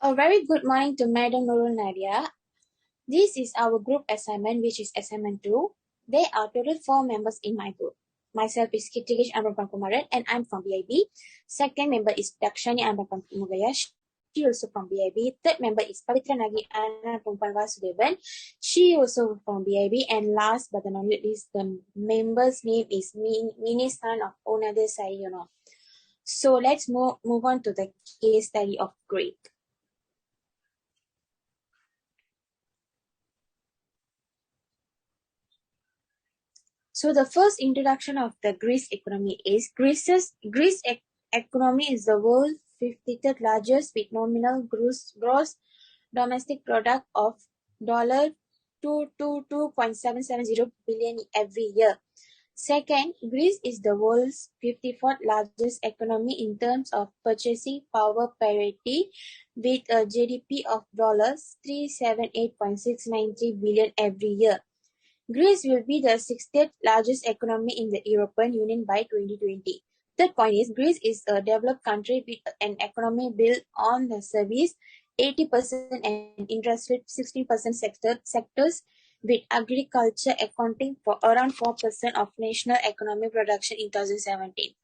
A very good morning to Madam Nurul Nadia. This is our group assignment, which is assignment 2. There are total 4 members in my group. Myself is Kittigish Amrapan Kumaran and I'm from BIB. Second member is Dakshani Amrapan Kumugaya. She also from BIB. Third member is Pavitra Nagi Anna Pumpan Vasudevan. She also from BIB. And last but not least, the member's name is Mini-san of Onade Sayono. So let's move on to the case study of Greek. So the first introduction of the Greece economy is Greece economy is the world's 53rd largest with nominal gross domestic product of $222.770 billion every year. Second, Greece is the world's 54th largest economy in terms of purchasing power parity with a GDP of $378.693 billion every year. Greece will be the 60th largest economy in the European Union by 2020. Third point is Greece is a developed country with an economy built on the service, 80% and industry, 16% sectors, with agriculture accounting for around 4% of national economic production in 2017.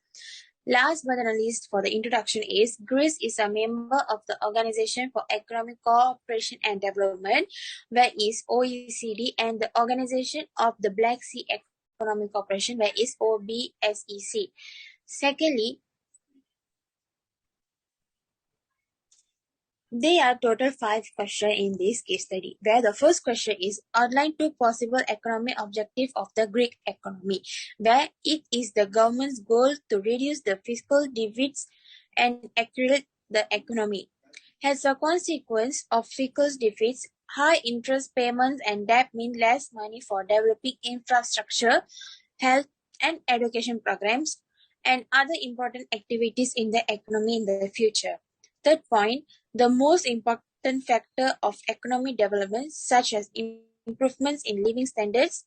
Last but not least for the introduction is Greece is a member of the Organization for Economic Cooperation and Development, where is OECD, and the Organization of the Black Sea Economic Cooperation, where is OBSEC. Secondly, there are total 5 questions in this case study, where the first question is outline 2 possible economic objectives of the Greek economy, where it is the government's goal to reduce the fiscal deficits and accelerate the economy. As a consequence of fiscal deficits, high interest payments and debt mean less money for developing infrastructure, health and education programs, and other important activities in the economy in the future. Third point, the most important factor of economic development, such as improvements in living standards,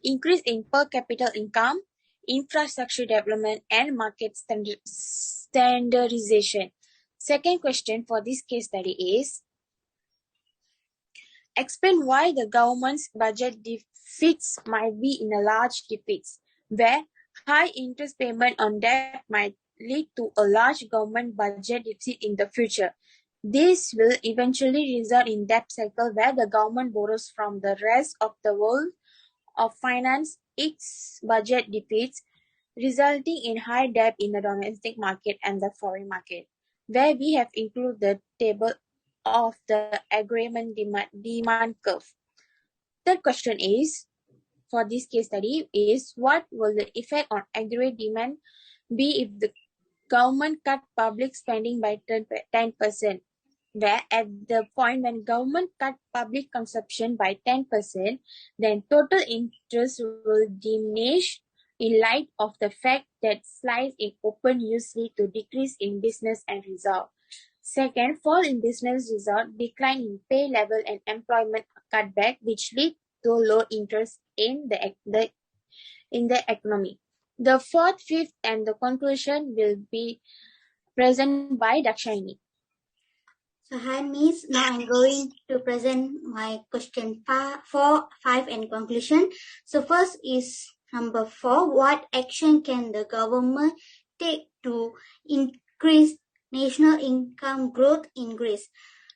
increase in per capita income, infrastructure development, and market standardization. Second question for this case study is, explain why the government's budget deficits might be in a large deficit, where high interest payment on debt might lead to a large government budget deficit in the future. This will eventually result in debt cycle where the government borrows from the rest of the world of finance its budget deficits, resulting in high debt in the domestic market and the foreign market, where we have included the table of the agreement demand curve. Third question is, for this case study, is what will the effect on aggregate demand be if the government cut public spending by 10%, where at the point when government cut public consumption by 10%, then total interest will diminish in light of the fact that slides in open use lead to decrease in business end result. Second, fall in business result, decline in pay level and employment cutback, which lead to low interest in the economy. The fourth, fifth, and the conclusion will be present by Dakshani. So hi Miss, now I'm going to present my question 4, 5 and conclusion. So first is number 4, what action can the government take to increase national income growth in Greece?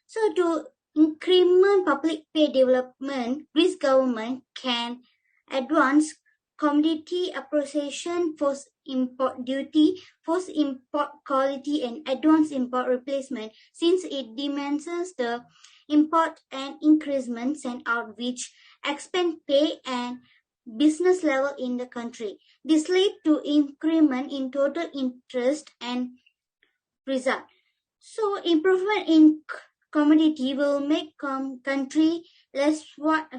So to increment public pay development, Greece government can advance commodity appreciation, force import duty, force import quality, and advance import replacement, since it demands the import and increment sent out which expand pay and business level in the country. This lead to increment in total interest and result. So improvement in commodity will make country less what.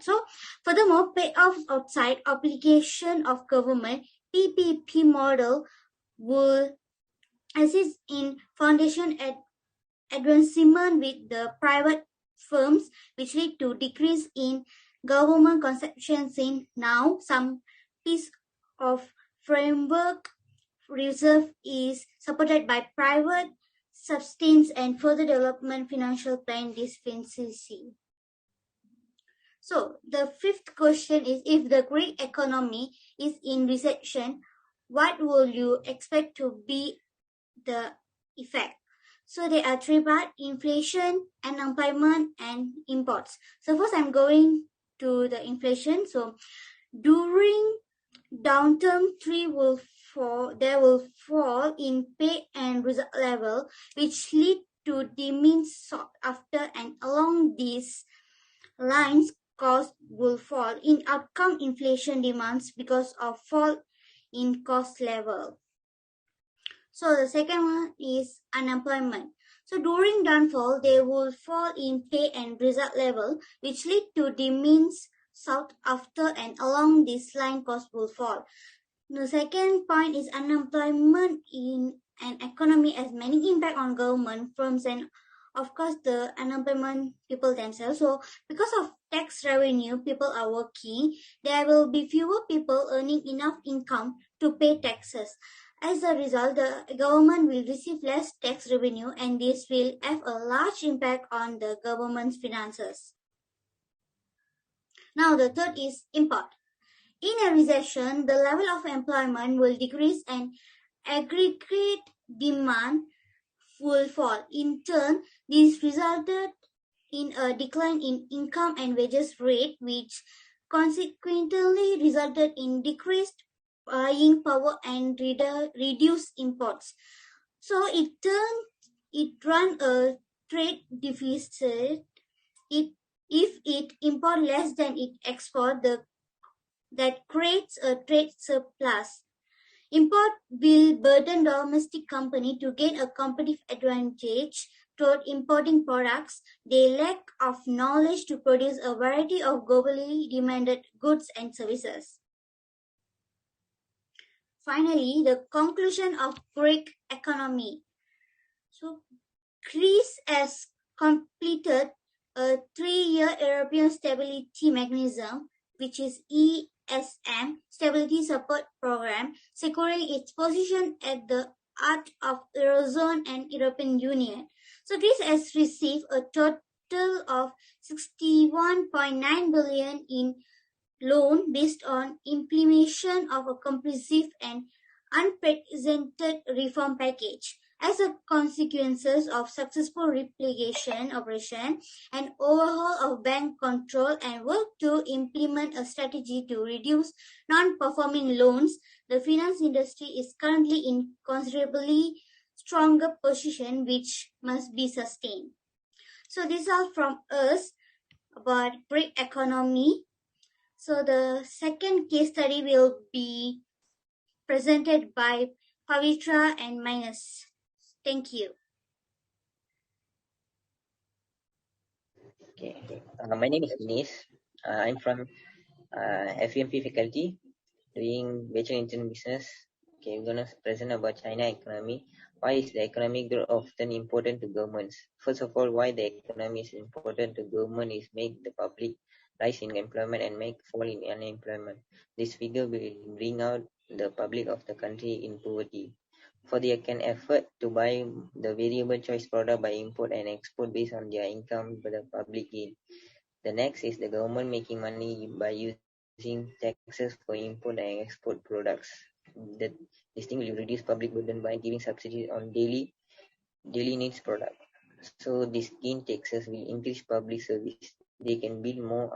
So furthermore, payoff outside obligation of government PPP model will assist in foundation advancement with the private firms, which lead to decrease in government consumption. In now some piece of framework reserve is supported by private sustains and further development financial plan deficiency. So the fifth question is, if the Greek economy is in recession, what will you expect to be the effect? So there are three parts: inflation, unemployment, and imports. So first I'm going to the inflation. So during downturn, there will fall in pay and result level, which lead to demand sought after, and along these lines cost will fall in outcome inflation demands because of fall in cost level. So the second one is unemployment. So during downfall, they will fall in pay and result level, which lead to demands sought after, and along this line cost will fall. The second point is unemployment in an economy has many impact on government firms and of course the unemployment people themselves. So because of tax revenue, people are working, there will be fewer people earning enough income to pay taxes. As a result, the government will receive less tax revenue, and this will have a large impact on the government's finances. Now the third is import. In a recession, the level of employment will decrease and aggregate demand will fall. In turn, this resulted in a decline in income and wages rate, which consequently resulted in decreased buying power and reduced imports. So it ran a trade deficit. If it import less than it export, that creates a trade surplus. Import will burden domestic company to gain a competitive advantage toward importing products. They lack of knowledge to produce a variety of globally demanded goods and services. Finally, the conclusion of Greek economy. So, Greece has completed a 3-year European Stability Mechanism, which is ESM, Stability Support Program, securing its position at the heart of Eurozone and European Union. So Greece has received a total of 61.9 billion in loan based on implementation of a comprehensive and unprecedented reform package. As a consequences of successful replication operation and overhaul of bank control and work to implement a strategy to reduce non-performing loans, the finance industry is currently in considerably stronger position which must be sustained. So this is all from us about Greek economy. So the second case study will be presented by Pavitra and Minus. Thank you. Okay, my name is Dinesh. I'm from FEMP faculty doing Bachelor in International Business. Okay, we're gonna present about China economy. Why is the economic growth often important to governments? First of all, why the economy is important to government is make the public rise in employment and make fall in unemployment. This figure will bring out the public of the country in poverty. For they can afford to buy the variable choice product by import and export based on their income by the public gain. The next is the government making money by using taxes for import and export products. This thing will reduce public burden by giving subsidies on daily needs product. So these gain taxes will increase public service. They can build more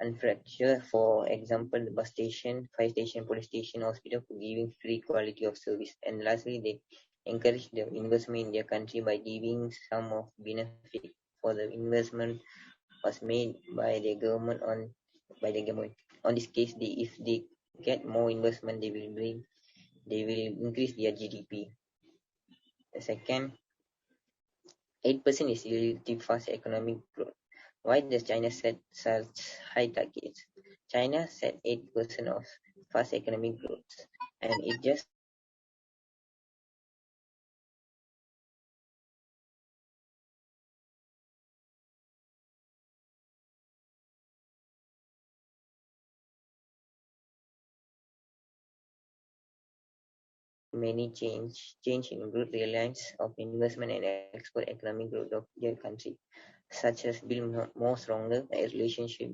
infrastructure, for example, the bus station, fire station, police station, hospital, for giving free quality of service. And lastly, they encourage the investment in their country by giving some of benefit for the investment was made by the government on this case. If they get more investment, they will increase their GDP. The second, 8% is relatively fast economic growth. Why does China set such high targets? China set 8% of fast economic growth, and it just many change in growth reliance of investment and export economic growth of their country, such as build more stronger relationship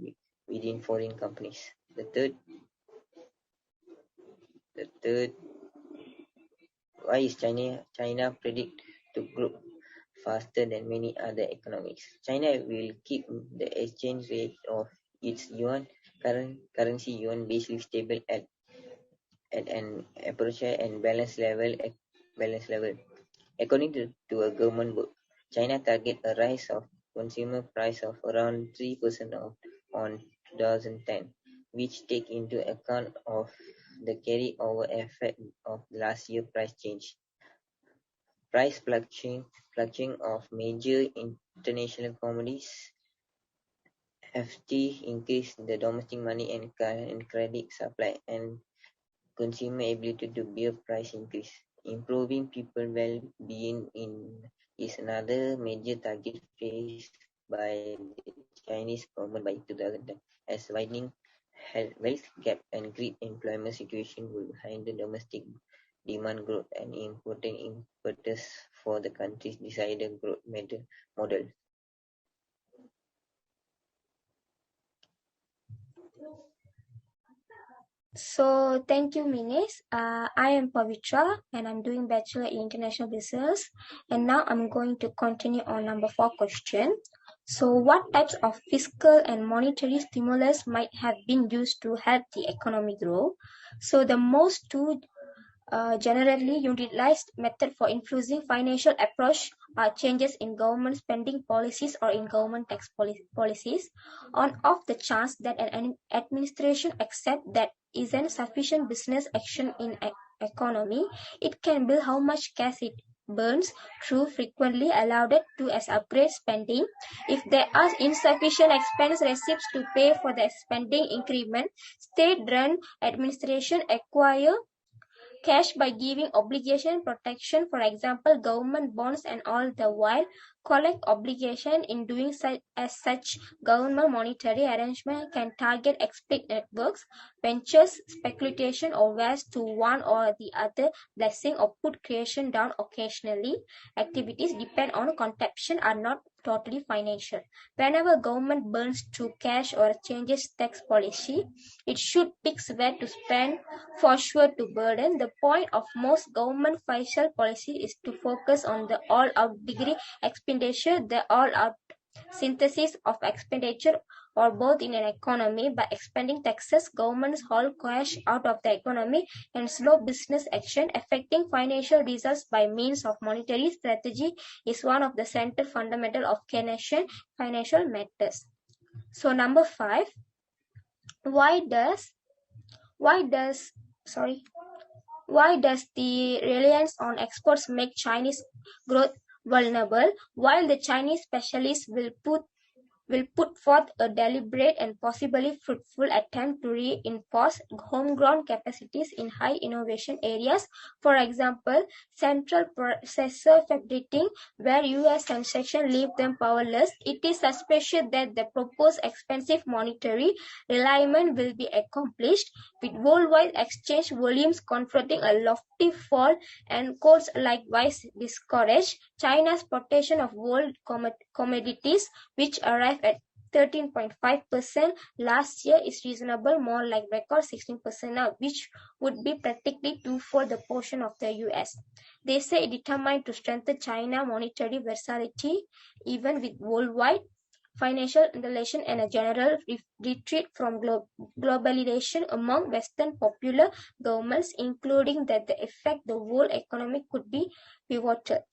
within foreign companies. The third, why is China predict to grow faster than many other economies? China will keep the exchange rate of its currency yuan basically stable at an appropriate and balanced level. According to a government book, China target a rise of consumer price of around 3% on 2010, which take into account of the carry-over effect of last year price change. Price fluctuating of major international commodities FT increase the domestic money and credit supply and consumer ability to bear price increase. Improving people well-being is another major target faced by the Chinese government by 2010, as widening wealth gap and great employment situation will hinder domestic demand growth and important impetus for the country's desired growth model. So thank you, Minis. I am Pavitra and I'm doing Bachelor in International Business. And now I'm going to continue on number 4 question. So what types of fiscal and monetary stimulus might have been used to help the economy grow? So the most two generally utilized method for influencing financial approach are changes in government spending policies or in government tax policies. On off the chance that an administration accepts that isn't sufficient business action in economy, it can bill how much cash it burns through frequently allowed to as upgrade spending. If there are insufficient expense receipts to pay for the spending increment, state-run administration acquire cash by giving obligation protection, for example, government bonds, and all the while collect obligation. In doing such government monetary arrangement can target exploit networks, ventures, speculation, or ways to one or the other blessing or put creation down occasionally. Activities depend on consumption are not totally financial. Whenever government burns through cash or changes tax policy, it should pick where to spend for sure to burden. The point of most government fiscal policy is to focus on the all-out degree expenditure, the all-out synthesis of expenditure or both in an economy. By expending taxes, governments haul cash out of the economy and slow business action. Affecting financial results by means of monetary strategy is one of the central fundamental of Keynesian financial matters. So number 5, why does the reliance on exports make Chinese growth vulnerable? While the Chinese specialists will put forth a deliberate and possibly fruitful attempt to reinforce homegrown capacities in high innovation areas, for example, central processor fabricating, where US sanctions leave them powerless, it is suspicious that the proposed expensive monetary realignment will be accomplished with worldwide exchange volumes confronting a lofty fall and costs likewise discourage. China's protection of world commodities, which arrived at 13.5% last year, is reasonable, more like record 16% now, which would be practically twofold the portion of the US. They say determined to strengthen China monetary versatility even with worldwide financial integration and a general retreat from globalization among Western popular governments, including that the effect the world economy could be pivotal.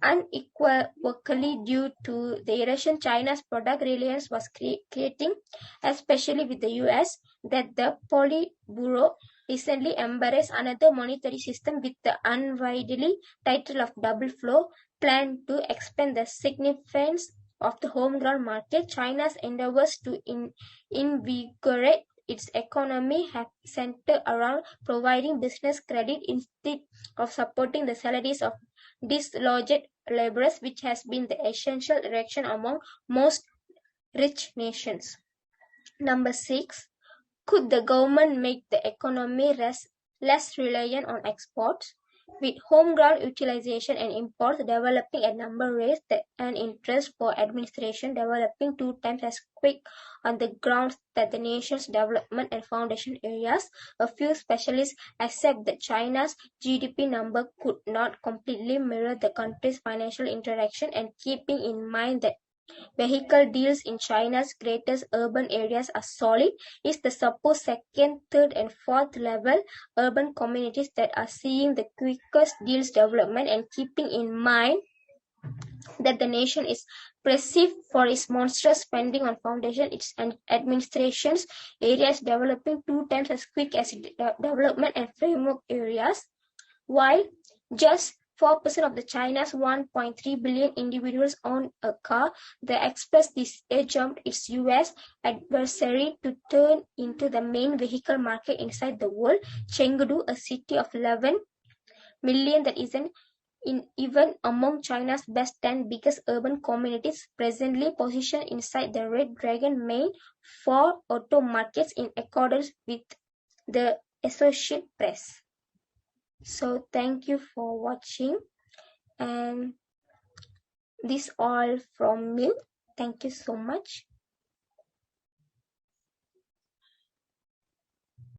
Unequivocally due to the erosion China's product reliance was creating, especially with the US, that the Politburo recently embraced another monetary system with the unwieldy title of double flow, plan to expand the significance of the homegrown market. China's endeavors to invigorate its economy have centered around providing business credit instead of supporting the salaries of dislodged laborers, which has been the essential direction among most rich nations. Number 6, could the government make the economy less reliant on exports? with home ground utilization and imports developing at number rates and interest for administration developing 2 times as quick on the grounds that the nation's development and foundation areas. A few specialists accept that China's GDP number could not completely mirror the country's financial interaction, and keeping in mind that vehicle deals in China's greatest urban areas are solid, is the supposed second, third, and fourth level urban communities that are seeing the quickest deals development, and keeping in mind that the nation is perceived for its monstrous spending on foundation, its administration's areas developing 2 times as quick as development and framework areas, while just 4% of the China's 1.3 billion individuals own a car. The Express this year jumped its US adversary to turn into the main vehicle market inside the world. Chengdu, a city of 11 million that isn't even among China's best 10 biggest urban communities, presently positioned inside the Red Dragon main 4 auto markets in accordance with the Associated Press. So thank you for watching, and this all from me. Thank you so much.